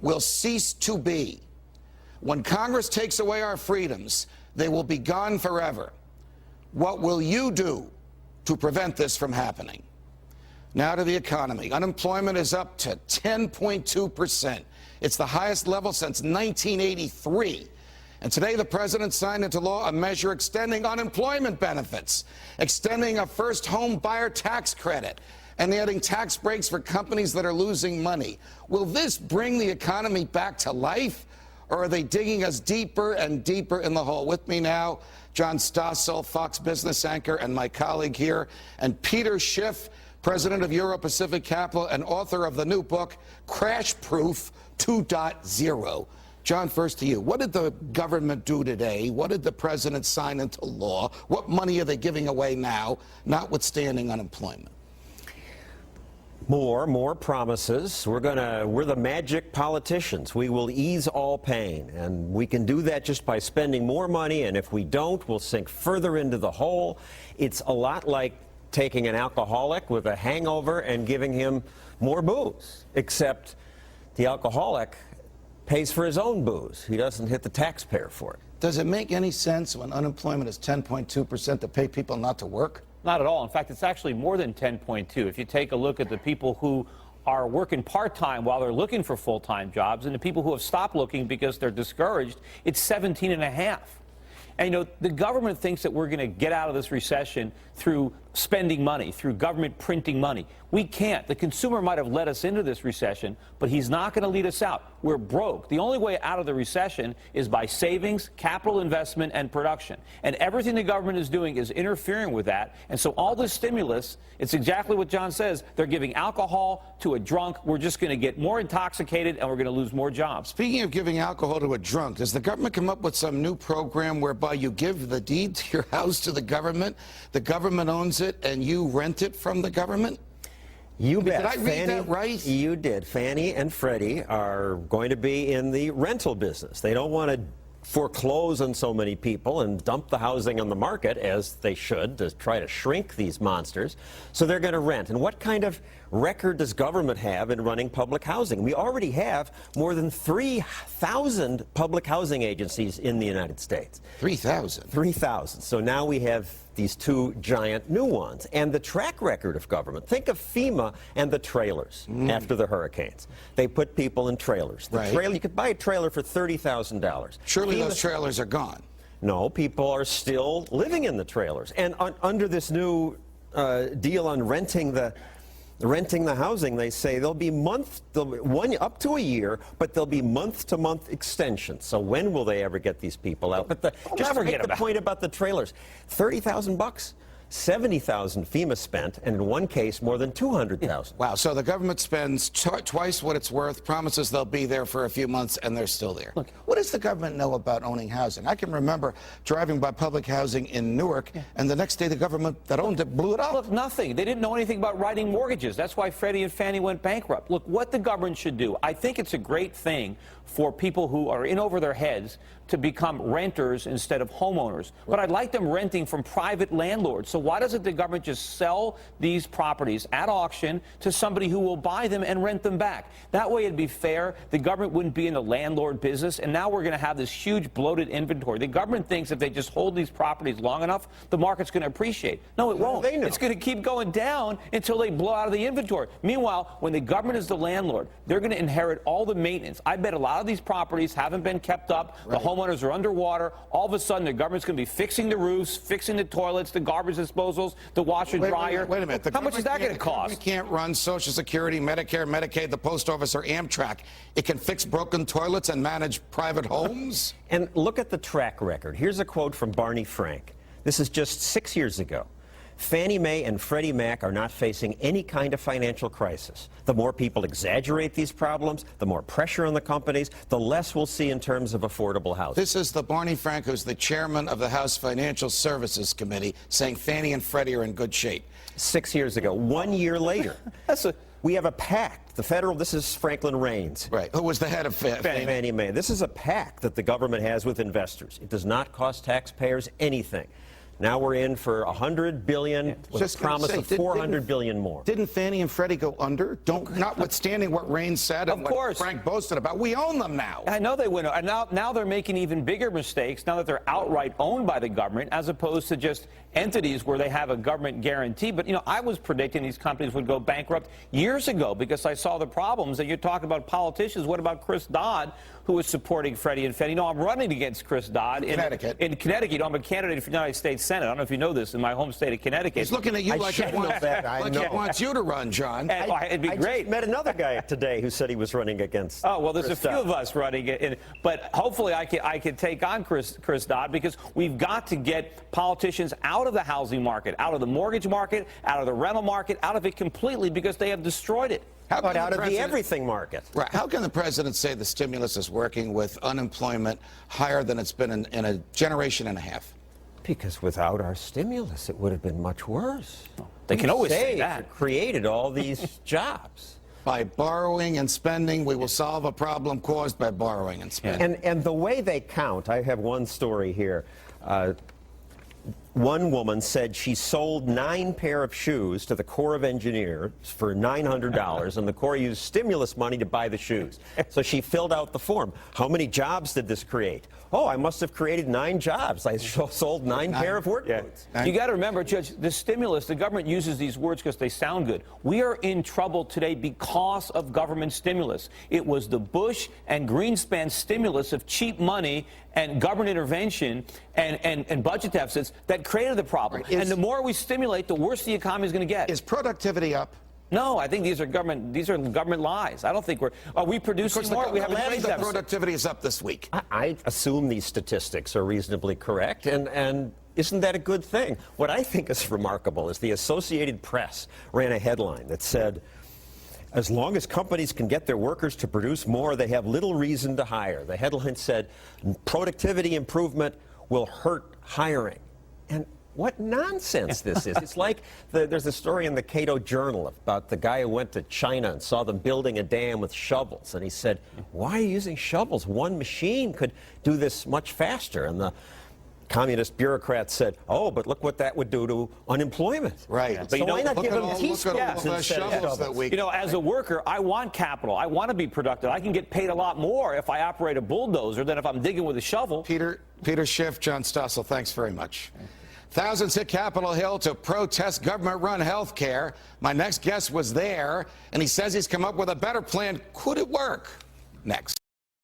will cease to be. When Congress takes away our freedoms, they will be gone forever. What will you do to prevent this from happening? Now to the economy. Unemployment is up to 10.2%. It's the highest level since 1983. And today the president signed into law a measure extending unemployment benefits, extending a first home buyer tax credit, and adding tax breaks for companies that are losing money. Will this bring the economy back to life, or are they digging us deeper and deeper in the hole? With me now, John Stossel, Fox Business anchor, and my colleague here, and Peter Schiff, president of Euro Pacific Capital and author of the new book, Crash Proof 2.0. John, first to you. What did the government do today? What did the president sign into law? What money are they giving away now, notwithstanding unemployment? More promises. We're the magic politicians. We will ease all pain, and we can do that just by spending more money, and if we don't, we'll sink further into the hole. It's a lot like taking an alcoholic with a hangover and giving him more booze, except the alcoholic pays for his own booze. He doesn't hit the taxpayer for it. Does it make any sense when unemployment is 10.2% to pay people not to work? Not at all. In fact, it's actually more than 10.2. If you take a look at the people who are working part-time while they're looking for full-time jobs and the people who have stopped looking because they're discouraged, it's 17.5. And, you know, the government thinks that we're going to get out of this recession through spending money, through government printing money. We can't. The consumer might have led us into this recession, but he's not going to lead us out. We're broke. The only way out of the recession is by savings, capital investment, and production. And everything the government is doing is interfering with that. And so all this stimulus, it's exactly what John says. They're giving alcohol to a drunk. We're just going to get more intoxicated, and we're going to lose more jobs. Speaking of giving alcohol to a drunk, does the government come up with some new program whereby you give the deed to your house to the government owns it, and you rent it from the government? You bet. Did I read that right? You did. Fannie and Freddie are going to be in the rental business. They don't want to foreclose on so many people and dump the housing on the market, as they should, to try to shrink these monsters. So they're going to rent. And what kind of record does government have in running public housing? We already have more than 3,000 public housing agencies in the United States. 3,000? 3,000. So now we have these two giant new ones. And the track record of government, think of FEMA and the trailers after the hurricanes. They put people in trailers. The trailer, you could buy a trailer for $30,000. Surely those trailers are gone. No, people are still living in the trailers. And under this new deal on renting the housing, they say there'll be one up to a year, but there'll be month-to-month extensions. So when will they ever get these people out? But just to make the point about the trailers, $30,000. 70,000 FEMA spent, and in one case, more than 200,000. Wow, so the government spends twice what it's worth, promises they'll be there for a few months, and they're still there. Look, what does the government know about owning housing? I can remember driving by public housing in Newark, and the next day the government that owned it blew it up. Look, nothing. They didn't know anything about writing mortgages. That's why Freddie and Fannie went bankrupt. Look, what the government should do, I think it's a great thing for people who are in over their heads to become renters instead of homeowners. But I'd like them renting from private landlords. So why doesn't the government just sell these properties at auction to somebody who will buy them and rent them back? That way it'd be fair. The government wouldn't be in the landlord business. And now we're going to have this huge bloated inventory. The government thinks if they just hold these properties long enough, the market's going to appreciate. No, it won't. It's going to keep going down until they blow out of the inventory. Meanwhile, when the government is the landlord, they're going to inherit all the maintenance. I bet a lot of these properties haven't been kept up. The homeowners are underwater. All of a sudden, the government's going to be fixing the roofs, fixing the toilets, the garbage disposals, the washer and dryer. Wait a minute. How much is that going to cost? You can't run Social Security, Medicare, Medicaid, the Post Office, or Amtrak. It can fix broken toilets and manage private homes? And look at the track record. Here's a quote from Barney Frank. This is just 6 years ago. Fannie Mae and Freddie Mac are not facing any kind of financial crisis. The more people exaggerate these problems, the more pressure on the companies, the less we'll see in terms of affordable housing. This is the Barney Frank, who's the chairman of the House Financial Services Committee, saying Fannie and Freddie are in good shape. 6 years ago. 1 year later. We have a pact. This is Franklin Raines. Right, who was the head of Fannie Mae. This is a pact that the government has with investors. It does not cost taxpayers anything Now we're in for $100 billion with a promise of $400 billion more. Didn't Fannie and Freddie go under? Notwithstanding what Rain said and what Frank boasted about, we own them now. I know they went, and now they're making even bigger mistakes now that they're outright owned by the government, as opposed to just entities where they have a government guarantee. But, you know, I was predicting these companies would go bankrupt years ago because I saw the problems. And you're talking about politicians. What about Chris Dodd, who was supporting Freddie and Fannie? You know, I'm running against Chris Dodd in Connecticut. You know, I'm a candidate for the United States Senate. I don't know if you know this, in my home state of Connecticut. He's looking at you like he wants you to run, John. It'd be great. I just met another guy today who said he was running against. Oh, well, there's Chris a few Dodd. of us running it, but hopefully I can take on Chris Dodd, because we've got to get politicians out of the housing market, out of the mortgage market, out of the rental market, out of it completely, because they have destroyed it. How about out of the everything market? Right. How can the president say the stimulus is working with unemployment higher than it's been in a generation and a half? Because without our stimulus, it would have been much worse. They can always say that. It created all these jobs. By borrowing and spending, we will solve a problem caused by borrowing and spending. And the way they count, I have one story here. One woman said she sold 9 pair of shoes to the Corps of Engineers for $900, and the Corps used stimulus money to buy the shoes. So she filled out the form. How many jobs did this create? Oh, I must have created 9 jobs. I sold 9 pair of work boots. You got to remember, Judge, the stimulus, the government uses these words because they sound good. We are in trouble today because of government stimulus. It was the Bush and Greenspan stimulus of cheap money and government intervention and budget deficits that created the problem. And the more we stimulate, the worse the economy is going to get. Is productivity up? No, I think these are government lies. I don't think are we producing more? We have a trade deficit. Productivity is up this week. I assume these statistics are reasonably correct, and isn't that a good thing? What I think is remarkable is the Associated Press ran a headline that said, as long as companies can get their workers to produce more, they have little reason to hire. The headline said, productivity improvement will hurt hiring. And what nonsense this is. It's like there's a story in the Cato Journal about the guy who went to China and saw them building a dam with shovels. And he said, why are you using shovels? One machine could do this much faster. And the communist bureaucrats said, oh, but look what that would do to unemployment. Right. But you know, why not give them teaspoons instead of shovels? You know, as a worker, I want capital. I want to be productive. I can get paid a lot more if I operate a bulldozer than if I'm digging with a shovel. Peter Schiff, John Stossel, thanks very much. Thousands hit Capitol Hill to protest government-run health care. My next guest was there, and he says he's come up with a better plan. Could it work? Next.